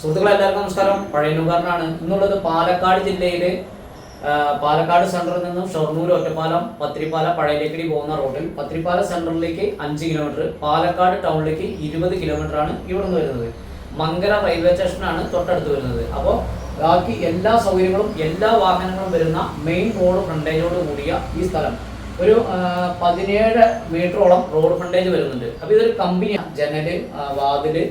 സുഹൃത്തുക്കളെ എല്ലാവർക്കും നമസ്കാരം. പഴയനുകാരനാണ്. ഇന്നുള്ളത് പാലക്കാട് ജില്ലയിലെ പാലക്കാട് സെൻറ്ററിൽ നിന്നും ഷൊർണൂർ, ഒറ്റപ്പാലം, പത്തിരിപ്പാല, പഴയലേക്കടി പോകുന്ന റോഡിൽ പത്തിരിപ്പാല സെൻറ്ററിലേക്ക് 5 കിലോമീറ്റർ, പാലക്കാട് ടൗണിലേക്ക് 20 കിലോമീറ്ററാണ് ഇവിടെ നിന്ന് വരുന്നത്. മങ്കര റെയിൽവേ സ്റ്റേഷനാണ് തൊട്ടടുത്ത് വരുന്നത്. അപ്പോൾ ബാക്കി എല്ലാ സൗകര്യങ്ങളും എല്ലാ വാഹനങ്ങളും വരുന്ന മെയിൻ റോഡ് ഫ്രണ്ടേജോട് കൂടിയ ഈ സ്ഥലം ഒരു 17 മീറ്ററോളം റോഡ് ഫ്രണ്ടേജ് വരുന്നുണ്ട്. അപ്പോൾ ഇതൊരു കമ്പനിയാണ്. ജനല്, വാതില്,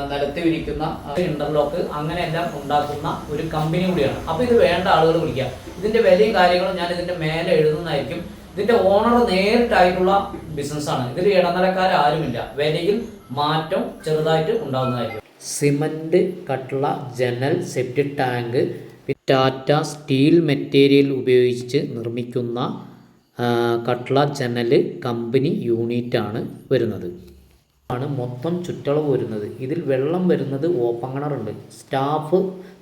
നിലത്ത് വിരിക്കുന്ന ഇന്റർലോക്ക് അങ്ങനെയെല്ലാം ഉണ്ടാക്കുന്ന ഒരു കമ്പനി കൂടിയാണ്. അപ്പോൾ ഇത് വേണ്ട ആളുകൾ വിളിക്കുക. ഇതിന്റെ വിലയും കാര്യങ്ങളും ഞാൻ ഇതിന്റെ മേലെ എഴുതുന്നതായിരിക്കും. ഇതിന്റെ ഓണർ നേരിട്ടായിട്ടുള്ള ബിസിനസ്സാണ്. ഇതിൽ ഇടനിലക്കാരും വിലയിൽ മാറ്റം ചെറുതായിട്ട് ഉണ്ടാകുന്നതായിരിക്കും. സിമന്റ്, കട്ട്ള, ജനൽ, septic tank, Tata steel material ഉപയോഗിച്ച് നിർമ്മിക്കുന്ന കട്ട്ള ജനൽ കമ്പനി യൂണിറ്റാണ് വരുന്നത്. ആണ് മൊത്തം ചുറ്റളവ് വരുന്നത്. ഇതിൽ വെള്ളം വരുന്നത് ഓപ്പൺ കിണറുണ്ട്, സ്റ്റാഫ്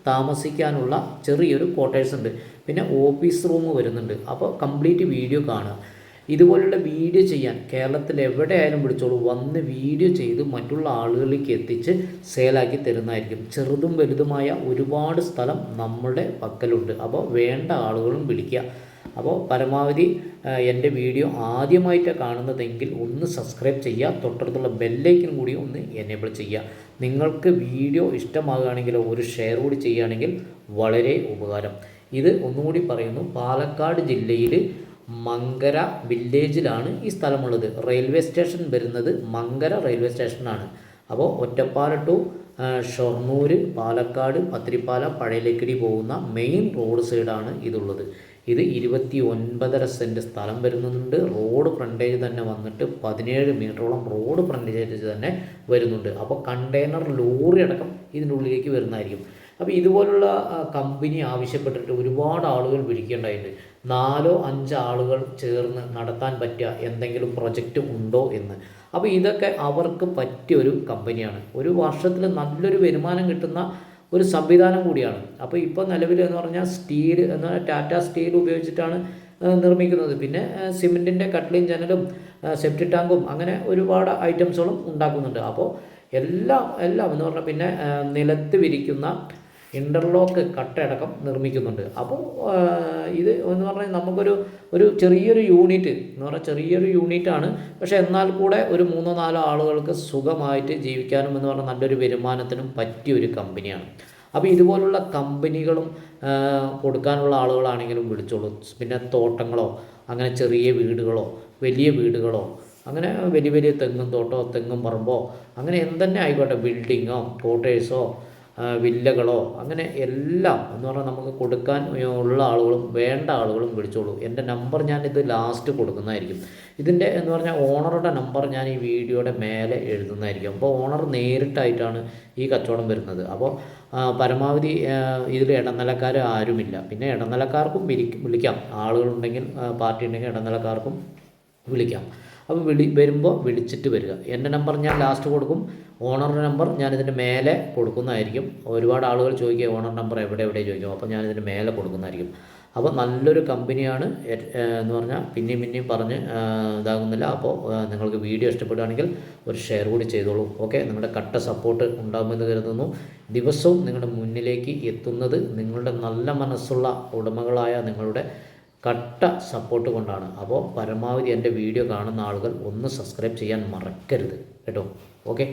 താമസിക്കാനുള്ള ചെറിയൊരു ക്വാർട്ടേഴ്സ് ഉണ്ട്, പിന്നെ ഓഫീസ് റൂം വരുന്നുണ്ട്. അപ്പോൾ കംപ്ലീറ്റ് വീഡിയോ കാണുക. ഇതുപോലുള്ള വീഡിയോ ചെയ്യാൻ കേരളത്തിൽ എവിടെ ആയാലും വിളിച്ചോളൂ, വന്ന് വീഡിയോ ചെയ്ത് മറ്റുള്ള ആളുകളിലേക്ക് എത്തിച്ച് സെയിലാക്കി തരുന്നതായിരിക്കും. ചെറുതും വലുതുമായ ഒരുപാട് സ്ഥലം നമ്മുടെ പക്കലുണ്ട്. അപ്പോൾ വേണ്ട ആളുകളും വിളിക്കുക. അപ്പോൾ പരമാവധി എൻ്റെ വീഡിയോ ആദ്യമായിട്ടാണ് കാണുന്നതെങ്കിൽ ഒന്ന് സബ്സ്ക്രൈബ് ചെയ്യുക, തൊട്ടടുത്തുള്ള ബെല്ലൈക്കൻ കൂടി ഒന്ന് എനേബിൾ ചെയ്യുക. നിങ്ങൾക്ക് വീഡിയോ ഇഷ്ടമാകുകയാണെങ്കിൽ ഒരു ഷെയർ കൂടി ചെയ്യുകയാണെങ്കിൽ വളരെ ഉപകാരം. ഇത് ഒന്നുകൂടി പറയുന്നു, പാലക്കാട് ജില്ലയിൽ മങ്കര വില്ലേജിലാണ് ഈ സ്ഥലമുള്ളത്. റെയിൽവേ സ്റ്റേഷൻ വരുന്നത് മങ്കര റെയിൽവേ സ്റ്റേഷനാണ്. അപ്പോൾ ഒറ്റപ്പാല ടു ഷൊർണൂർ, പാലക്കാട്, പത്തിരിപ്പാല, പഴയലേക്കടി പോകുന്ന മെയിൻ റോഡ് സൈഡാണ് ഇതുള്ളത്. ഇത് 29.5 സെൻറ്റ് സ്ഥലം വരുന്നുണ്ട്. റോഡ് ഫ്രണ്ടേജ് തന്നെ വന്നിട്ട് 17 മീറ്ററോളം റോഡ് ഫ്രണ്ടേജ് തന്നെ വരുന്നുണ്ട്. അപ്പോൾ കണ്ടെയ്നർ ലോറി അടക്കം ഇതിൻ്റെ ഉള്ളിലേക്ക് വരുന്നതായിരിക്കും. അപ്പോൾ ഇതുപോലുള്ള കമ്പനി ആവശ്യപ്പെട്ടിട്ട് ഒരുപാട് ആളുകൾ വിളിക്കേണ്ടതായിട്ട് 4-5 ആളുകൾ ചേർന്ന് നടത്താൻ പറ്റിയ എന്തെങ്കിലും പ്രൊജക്റ്റ് ഉണ്ടോ എന്ന്. അപ്പോൾ ഇതൊക്കെ അവർക്ക് പറ്റിയൊരു കമ്പനിയാണ്. ഒരു വർഷത്തിൽ നല്ലൊരു വരുമാനം കിട്ടുന്ന ഒരു സംവിധാനം കൂടിയാണ്. അപ്പോൾ ഇപ്പോൾ നിലവിൽ എന്ന് പറഞ്ഞാൽ സ്റ്റീൽ എന്ന് പറഞ്ഞാൽ ടാറ്റ സ്റ്റീൽ ഉപയോഗിച്ചിട്ടാണ് നിർമ്മിക്കുന്നത്. പിന്നെ സിമെൻറ്റിൻ്റെ കട്ട്ളയും ജനലും സെപ്റ്റിക് ടാങ്കും അങ്ങനെ ഒരുപാട് ഐറ്റംസുകളും ഉണ്ടാക്കുന്നുണ്ട്. അപ്പോൾ എല്ലാം എന്ന് പറഞ്ഞാൽ പിന്നെ നിലത്ത് വിരിക്കുന്ന ഇൻ്റർലോക്ക് കട്ടയടക്കം നിർമ്മിക്കുന്നുണ്ട്. അപ്പോൾ ഇത് എന്ന് പറഞ്ഞാൽ നമുക്കൊരു ചെറിയൊരു യൂണിറ്റ് എന്ന് പറഞ്ഞാൽ ചെറിയൊരു യൂണിറ്റാണ്. പക്ഷേ എന്നാൽ കൂടെ ഒരു 3-4 ആളുകൾക്ക് സുഖമായിട്ട് ജീവിക്കാനും എന്ന് പറഞ്ഞാൽ നല്ലൊരു വരുമാനത്തിനും പറ്റിയൊരു കമ്പനിയാണ്. അപ്പോൾ ഇതുപോലുള്ള കമ്പനികളും കൊടുക്കാനുള്ള ആളുകളാണെങ്കിലും വിളിച്ചോളൂ. പിന്നെ തോട്ടങ്ങളോ അങ്ങനെ ചെറിയ വീടുകളോ വലിയ വീടുകളോ അങ്ങനെ വലിയ തെങ്ങും തോട്ടോ തെങ്ങും പറമ്പോ അങ്ങനെ എന്തെന്നെ ആയിക്കോട്ടെ, ബിൽഡിങ്ങോ ക്വാർട്ടേഴ്സോ വില്ലകളോ അങ്ങനെ എല്ലാം എന്ന് പറഞ്ഞാൽ നമുക്ക് കൊടുക്കാൻ ഉള്ള ആളുകളും വേണ്ട ആളുകളും വിളിച്ചോളൂ. എൻ്റെ നമ്പർ ഞാനിത് ലാസ്റ്റ് കൊടുക്കുന്നതായിരിക്കും. ഇതിൻ്റെ എന്ന് പറഞ്ഞാൽ ഓണറുടെ നമ്പർ ഞാൻ ഈ വീഡിയോയുടെ മേലെ എഴുതുന്നതായിരിക്കും. അപ്പോൾ ഓണർ നേരിട്ടായിട്ടാണ് ഈ കച്ചവടം വരുന്നത്. അപ്പോൾ പരമാവധി ഇതിൽ ഇടനിലക്കാർ ആരുമില്ല. പിന്നെ ഇടനിലക്കാർക്കും വിളിക്കാം, ആളുകളുണ്ടെങ്കിൽ പാർട്ടി ഉണ്ടെങ്കിൽ ഇടനിലക്കാർക്കും വിളിക്കാം. അപ്പോൾ വരുമ്പോൾ വിളിച്ചിട്ട് വരിക. എൻ്റെ നമ്പർ ഞാൻ ലാസ്റ്റ് കൊടുക്കും. ഓണറുടെ നമ്പർ ഞാനിതിൻ്റെ മേലെ കൊടുക്കുന്നതായിരിക്കും. ഒരുപാട് ആളുകൾ ചോദിക്കുക ഓണർ നമ്പർ എവിടെ ചോദിക്കും. അപ്പോൾ ഞാനിതിൻ്റെ മേലെ കൊടുക്കുന്നതായിരിക്കും. അപ്പോൾ നല്ലൊരു കമ്പനിയാണ് എന്ന് പറഞ്ഞാൽ പിന്നെയും പറഞ്ഞ് ഇതാകുന്നില്ല. അപ്പോൾ നിങ്ങൾക്ക് വീഡിയോ ഇഷ്ടപ്പെടുകയാണെങ്കിൽ ഒരു ഷെയർ കൂടി ചെയ്തോളൂ. ഓക്കെ, നിങ്ങളുടെ കട്ട സപ്പോർട്ട് ഉണ്ടാകുമെന്ന് കരുതുന്നു. ദിവസവും നിങ്ങളുടെ മുന്നിലേക്ക് എത്തുന്നത് നിങ്ങളുടെ നല്ല മനസ്സുള്ള ഉടമകളായ നിങ്ങളുടെ കട്ട സപ്പോർട്ട് കൊണ്ടാണ്. അപ്പോൾ പരമാവധി എൻ്റെ വീഡിയോ കാണുന്ന ആളുകൾ ഒന്ന് സബ്സ്ക്രൈബ് ചെയ്യാൻ മറക്കരുത് കേട്ടോ. ഓക്കെ.